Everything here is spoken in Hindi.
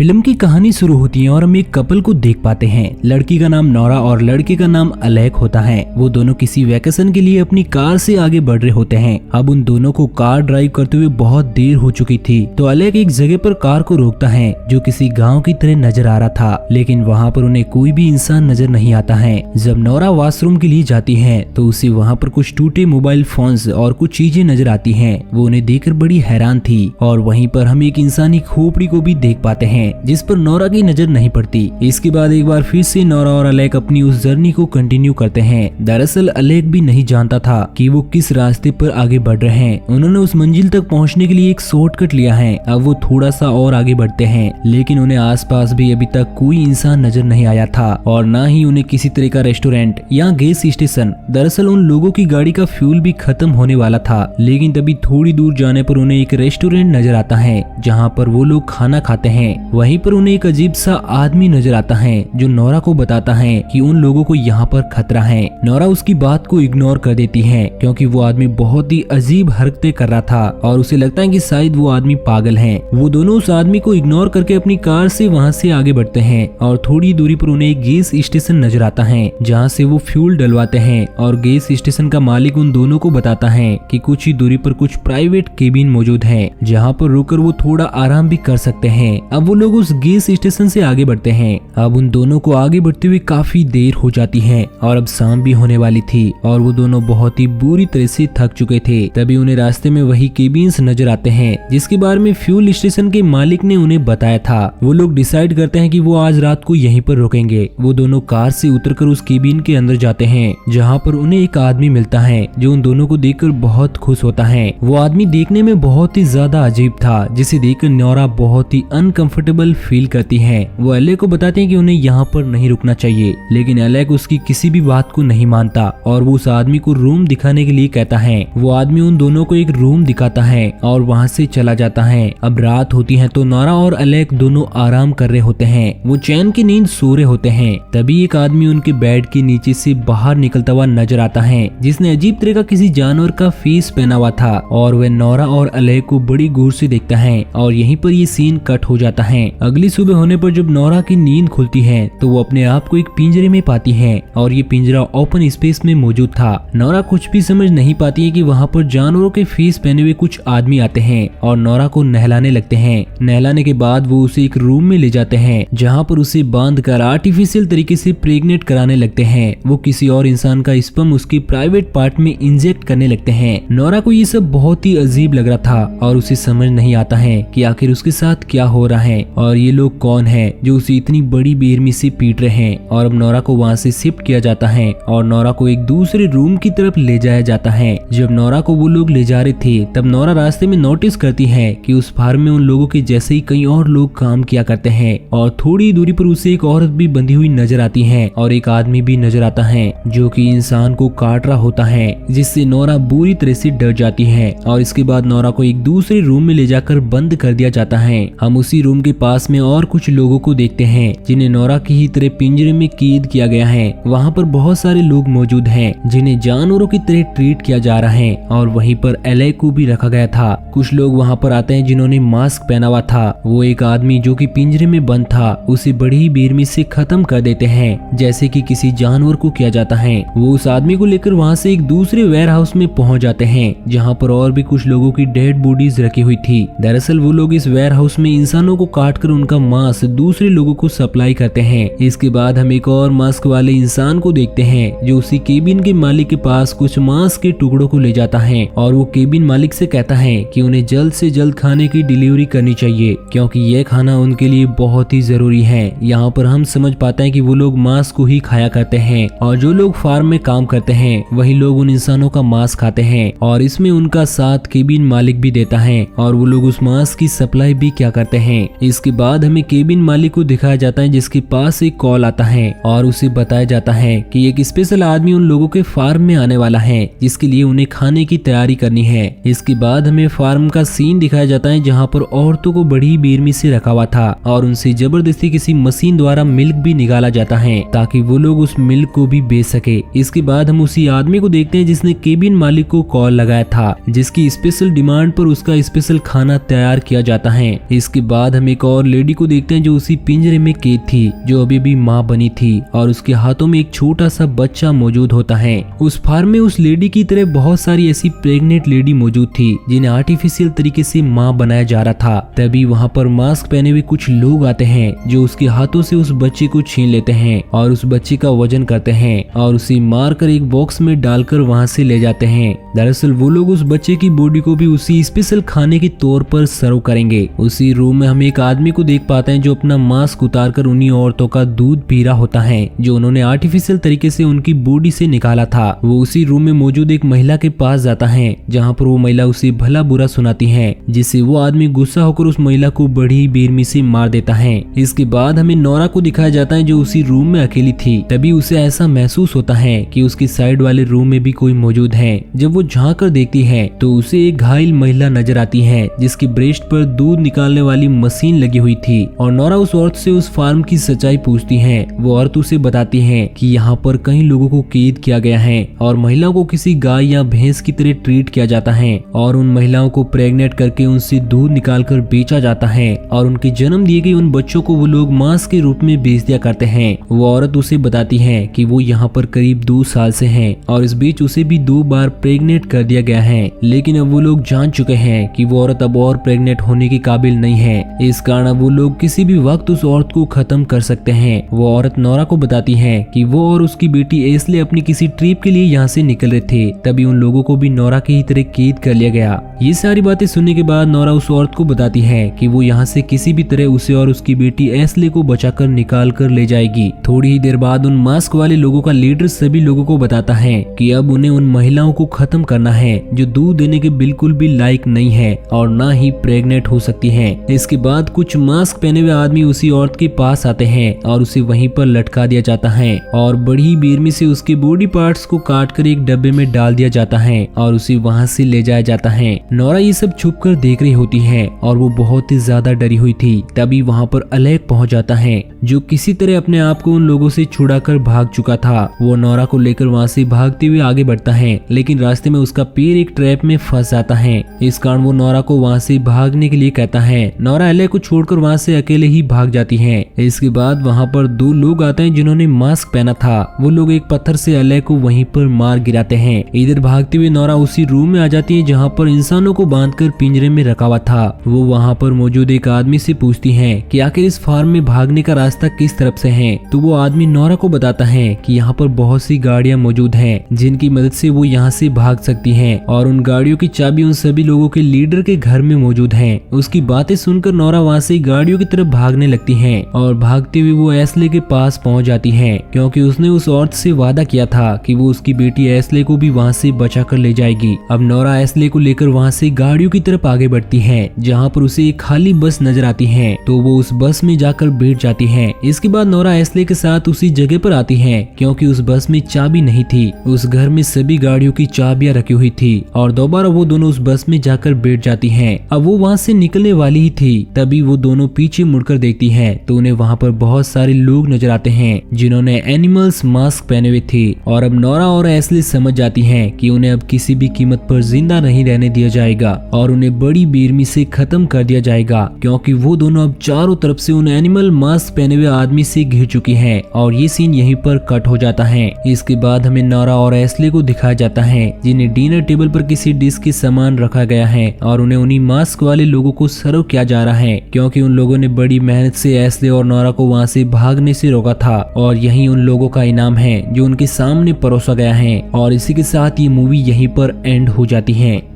फिल्म की कहानी शुरू होती है और हम एक कपल को देख पाते हैं। लड़की का नाम नौरा और लड़के का नाम अलैक होता है। वो दोनों किसी वैकेशन के लिए अपनी कार से आगे बढ़ रहे होते हैं। अब उन दोनों को कार ड्राइव करते हुए बहुत देर हो चुकी थी, तो अलैक एक जगह पर कार को रोकता है जो किसी गांव की तरह नजर आ रहा था, लेकिन वहाँ पर उन्हें कोई भी इंसान नजर नहीं आता है। जब नौरा वॉशरूम के लिए जाती है तो उसे वहाँ पर कुछ टूटे मोबाइल फोन्स और कुछ चीजें नजर आती हैं। वो उन्हें देखकर बड़ी हैरान थी और वहीं पर हम एक इंसानी खोपड़ी को भी देख पाते हैं जिस पर नौरा की नजर नहीं पड़ती। इसके बाद एक बार फिर से नौरा और अलैक अपनी उस जर्नी को कंटिन्यू करते हैं। दरअसल अलैक भी नहीं जानता था कि वो किस रास्ते पर आगे बढ़ रहे हैं। उन्होंने उस मंजिल तक पहुंचने के लिए एक शॉर्टकट लिया है। अब वो थोड़ा सा और आगे बढ़ते हैं, लेकिन उन्हें आसपास भी अभी तक कोई इंसान नजर नहीं आया था और न ही उन्हें किसी तरह का रेस्टोरेंट या गैस स्टेशन। दरअसल उन लोगों की गाड़ी का फ्यूल भी खत्म होने वाला था, लेकिन तभी थोड़ी दूर जाने पर उन्हें एक रेस्टोरेंट नजर आता है जहाँ पर वो लोग खाना खाते हैं। वहीं पर उन्हें एक अजीब सा आदमी नजर आता है जो नौरा को बताता है कि उन लोगों को यहाँ पर खतरा है। नौरा उसकी बात को इग्नोर कर देती है क्योंकि वो आदमी बहुत ही अजीब हरकतें कर रहा था और उसे लगता है कि शायद वो आदमी पागल है। वो दोनों उस आदमी को इग्नोर करके अपनी कार से वहाँ से आगे बढ़ते हैं और थोड़ी दूरी पर उन्हें एक गैस स्टेशन नजर आता है जहाँ से वो फ्यूल डलवाते हैं और गैस स्टेशन का मालिक उन दोनों को बताता है कि कुछ ही दूरी पर कुछ प्राइवेट केबिन मौजूद है जहाँ पर रुककर वो थोड़ा आराम भी कर सकते हैं। अब वो लोग उस गैस स्टेशन से आगे बढ़ते हैं। अब उन दोनों को आगे बढ़ते हुए काफी देर हो जाती है और अब शाम भी होने वाली थी और वो दोनों बहुत ही बुरी तरह से थक चुके थे। तभी उन्हें रास्ते में वही केबिन्स नजर आते हैं जिसके बारे में फ्यूल स्टेशन के मालिक ने उन्हें बताया था। वो लोग डिसाइड करते हैं कि वो आज रात को यहीं पर रुकेंगे। वो दोनों कार से उतरकर उस केबिन के अंदर जाते हैं जहाँ पर उन्हें एक आदमी मिलता है जो उन दोनों को देखकर बहुत खुश होता है। वो आदमी देखने में बहुत ही ज्यादा अजीब था जिसे देखकर नौरा बहुत ही अनकंफर्टेबल फील करती है। वो अलैक को बताते हैं कि उन्हें यहाँ पर नहीं रुकना चाहिए, लेकिन अलैक उसकी किसी भी बात को नहीं मानता और वो उस आदमी को रूम दिखाने के लिए कहता है। वो आदमी उन दोनों को एक रूम दिखाता है और वहाँ से चला जाता है। अब रात होती है तो नौरा और अलैक दोनों आराम कर रहे होते हैं। वो चैन की नींद सो रहे होते हैं। तभी एक आदमी उनके बेड के नीचे से बाहर निकलता हुआ नजर आता है जिसने अजीब तरह का किसी जानवर का फेस पहना हुआ था और वह नौरा और अलैक को बड़ी गौर से देखता है और यहीं पर ये सीन कट हो जाता है। अगली सुबह होने पर जब नौरा की नींद खुलती है तो वो अपने आप को एक पिंजरे में पाती है और ये पिंजरा ओपन स्पेस में मौजूद था। नौरा कुछ भी समझ नहीं पाती है कि वहाँ पर जानवरों के फेस पहने हुए कुछ आदमी आते हैं और नौरा को नहलाने लगते हैं। नहलाने के बाद वो उसे एक रूम में ले जाते हैं जहाँ पर उसे बांध कर आर्टिफिशियल तरीके से प्रेग्नेंट कराने लगते हैं। वो किसी और इंसान का स्पर्म उसके प्राइवेट पार्ट में इंजेक्ट करने लगते हैं। नौरा को ये सब बहुत ही अजीब लग रहा था और उसे समझ नहीं आता है कि आखिर उसके साथ क्या हो रहा है और ये लोग कौन हैं जो उसे इतनी बड़ी बेरहमी से पीट रहे हैं। और अब नौरा को वहाँ से शिफ्ट किया जाता है और नौरा को एक दूसरे रूम की तरफ ले जाया जाता है। जब नौरा को वो लोग ले जा रहे थे तब नौरा रास्ते में नोटिस करती है कि उस फार्म में उन लोगों के जैसे ही कई और लोग काम किया करते हैं और थोड़ी दूरी पर उसे एक औरत भी बंधी हुई नजर आती है और एक आदमी भी नजर आता है जो कि इंसान को काट रहा होता है, जिससे नौरा बुरी तरह से डर जाती है। और इसके बाद नौरा को एक दूसरे रूम में ले जाकर बंद कर दिया जाता है। हम उसी रूम के पास में और कुछ लोगों को देखते हैं जिन्हें नौरा की ही तरह पिंजरे में कैद किया गया है। वहाँ पर बहुत सारे लोग मौजूद हैं जिन्हें जानवरों की तरह ट्रीट किया जा रहा है और वहीं पर अलैक को भी रखा गया था। कुछ लोग वहाँ पर आते हैं जिन्होंने मास्क पहना हुआ था। वो एक आदमी जो कि पिंजरे में बंद था उसे बड़ी ही बेरहमी से खत्म कर देते हैं जैसे कि किसी जानवर को किया जाता है। वो उस आदमी को लेकर वहाँ से एक दूसरे वेयर हाउस में पहुंच जाते हैं जहाँ पर और भी कुछ लोगों की डेड बॉडीज रखी हुई थी। दरअसल वो लोग इस वेयर हाउस में इंसानों को काटकर उनका मांस दूसरे लोगों को सप्लाई करते हैं। इसके बाद हम एक और मास्क वाले इंसान को देखते हैं जो उसी केबिन के मालिक के पास कुछ मांस के टुकड़ों को ले जाता है और वो केबिन मालिक से कहता है कि उन्हें जल्द से जल्द खाने की डिलीवरी करनी चाहिए क्योंकि ये खाना उनके लिए बहुत ही जरूरी है। यहाँ पर हम समझ पाते हैं कि वो लोग मांस को ही खाया करते हैं और जो लोग फार्म में काम करते हैं वही लोग उन इंसानों का मांस खाते हैं और इसमें उनका साथ केबिन मालिक भी देता है और वो लोग उस मांस की सप्लाई भी क्या करते हैं। इसके बाद हमें केबिन मालिक को दिखाया जाता है जिसके पास एक कॉल आता है और उसे बताया जाता है कि एक स्पेशल आदमी उन लोगों के फार्म में आने वाला है जिसके लिए उन्हें खाने की तैयारी करनी है। इसके बाद हमें फार्म का सीन दिखाया जाता है जहाँ पर औरतों को बड़ी बेरहमी से रखा हुआ था और उनसे जबरदस्ती किसी मशीन द्वारा मिल्क भी निकाला जाता है ताकि वो लोग उस मिल्क को भी बेच सके। इसके बाद हम उसी आदमी को देखते हैं जिसने केबिन मालिक को कॉल लगाया था जिसकी स्पेशल डिमांड पर उसका स्पेशल खाना तैयार किया जाता है। इसके बाद हम एक और लेडी को देखते हैं जो उसी पिंजरे में कैद थी, जो अभी भी माँ बनी थी और उसके हाथों में एक छोटा सा बच्चा मौजूद होता है। उस फार्म में उस लेडी की तरह बहुत सारी ऐसी प्रेग्नेंट लेडी मौजूद थी जिन्हें आर्टिफिशियल तरीके से माँ बनाया जा रहा था। तभी वहाँ पर मास्क पहने हुए कुछ लोग आते हैं जो उसके हाथों से उस बच्चे को छीन लेते हैं और उस बच्चे का वजन करते हैं और उसे मारकर एक बॉक्स में डालकर वहाँ से ले जाते हैं। दरअसल वो लोग उस बच्चे की बॉडी को भी उसी स्पेशल खाने के तौर पर सर्व करेंगे। उसी रूम में हम एक आदमी को देख पाते हैं जो अपना मास्क उतारकर उन्हीं औरतों का दूध पी रहा होता है जो उन्होंने आर्टिफिशियल तरीके से उनकी बॉडी से निकाला था। वो उसी रूम में मौजूद एक महिला के पास जाता है जहाँ पर वो महिला उसे भला बुरा सुनाती है, जिससे वो आदमी गुस्सा होकर उस महिला को बड़ी बेरहमी से मार देता है। इसके बाद हमें नोरा को दिखाया जाता है जो उसी रूम में अकेली थी। तभी उसे ऐसा महसूस होता है कि उसकी साइड वाले रूम में भी कोई मौजूद है। जब वो झांक कर देखती है तो उसे एक घायल महिला नजर आती है जिसकी ब्रेस्ट पर दूध निकालने वाली मशीन लगी हुई थी और नोरा उस औरत से उस फार्म की सच्चाई पूछती है। वो औरत उसे बताती है कि यहाँ पर कई लोगों को कैद किया गया है और महिलाओं को किसी गाय या भैंस की तरह ट्रीट किया जाता है और उन महिलाओं को प्रेग्नेंट करके उनसे दूध निकालकर बेचा जाता है और उनके जन्म दिए गए उन बच्चों को वो लोग मांस के रूप में बेच दिया करते हैं। वो औरत उसे बताती है कि वो यहाँ पर करीब 2 साल से है और इस बीच उसे भी 2 बार प्रेग्नेंट कर दिया गया है, लेकिन अब वो लोग जान चुके हैं कि वो औरत अब और प्रेग्नेंट होने के काबिल नहीं है। इस कारण वो लोग किसी भी वक्त उस औरत को खत्म कर सकते हैं। वो औरत नोरा को बताती है कि वो और उसकी बेटी एस्ले अपनी किसी ट्रिप के लिए यहाँ से निकल रहे थे, तभी उन लोगों को भी नोरा की ही तरह कैद कर लिया गया। ये सारी बातें सुनने के बाद नोरा उस औरत को बताती है कि वो यहाँ से किसी भी तरह उसे और उसकी बेटी एस्ले को बचाकर निकाल कर ले जाएगी। थोड़ी ही देर बाद उन मास्क वाले लोगों का लीडर सभी लोगों को बताता है कि अब उन्हें उन महिलाओं को खत्म करना है जो दूध देने के बिल्कुल भी लायक नहीं है और ना ही प्रेग्नेंट हो सकती है। इसके बाद कुछ मास्क पहने हुए आदमी उसी औरत के पास आते हैं और उसे वहीं पर लटका दिया जाता है और बड़ी बेरहमी से उसके बॉडी पार्ट्स को काटकर एक डब्बे में डाल दिया जाता है और उसे वहां से ले जाया जाता है। नोरा ये सब छुप कर देख रही होती है और वो बहुत ही ज्यादा डरी हुई थी। तभी वहां पर अलेक पहुंच जाता है जो किसी तरह अपने आप को उन लोगों से छुड़ाकर भाग चुका था। वो नोरा को लेकर वहां से भागते हुए आगे बढ़ता है, लेकिन रास्ते में उसका पैर एक ट्रैप में फंस जाता है। इस कारण वो नोरा को वहां से भागने के लिए कहता है। नोरा अलेक को छोड़कर वहां से अकेले ही भाग जाती है। इसके बाद वहां पर 2 लोग आते हैं जिन्होंने मास्क पहना था। वो लोग एक पत्थर से अलेक को वहीं पर मार गिराते हैं। इधर भागते हुए नोरा उसी रूम में आ जाती है जहाँ पर इंसानों को बांधकर पिंजरे में रखा हुआ था। वो वहाँ पर मौजूद एक आदमी से पूछती है कि आखिर इस फार्म में भागने का रास्ता किस तरफ से है। तो वो आदमी नोरा को बताता है कि यहाँ पर बहुत सी गाड़ियाँ मौजूद हैं जिनकी मदद से वो यहाँ से भाग सकती हैं और उन गाड़ियों की चाबी उन सभी लोगों के लीडर के घर में मौजूद है। उसकी बातें सुनकर नोरा वहाँ से गाड़ियों की तरफ भागने लगती है और भागते हुए वो एस्ले के पास पहुँच जाती है क्योंकि उसने उस औरत से वादा किया था कि वो उसकी बेटी एस्ले को भी वहाँ से बचा कर ले जाएगी। अब नोरा एस्ले को लेकर वहाँ से गाड़ियों की तरफ आगे बढ़ती है जहाँ पर उसे एक खाली बस नजर आती है, तो वो उस बस में जाकर बैठ जाती है। इसके बाद नोरा एस्ले के साथ उसी जगह पर आती है क्योंकि उस बस में चाबी नहीं थी। उस घर में सभी गाड़ियों की चाबियां रखी हुई थी और दोबारा वो दोनों उस बस में जाकर बैठ जाती हैं। अब वो वहाँ से निकलने वाली ही थी, तभी वो दोनों पीछे मुड़कर देखती है तो उन्हें वहाँ पर बहुत सारे लोग नजर आते हैं जिन्होंने एनिमल्स मास्क पहने हुए थे। और अब नोरा और एस्ले समझ जाती हैं कि उन्हें अब किसी भी कीमत पर जिंदा नहीं रहने दिया जाएगा और उन्हें बड़ी बेरहमी से खत्म कर दिया जाएगा क्योंकि वो दोनों अब चारों तरफ से उन एनिमल मास्क पहने हुए आदमी से घिर चुकी हैं। और ये सीन यहीं पर कट हो जाता है। इसके बाद हमें नोरा और एस्ले को दिखाया जाता है जिन्हें डिनर टेबल पर किसी डिश के सामान रखा गया है और उन्हें उन्हीं मास्क वाले लोगों को सर्व किया जा रहा है क्योंकि उन लोगों ने बड़ी मेहनत से एस्ले और नोरा को वहाँ से भागने से रोका था और यही उन लोगों का इनाम है जो उनके सामने परोसा गया है। और इसी के साथ ये मूवी यहीं पर एंड हो जाती है।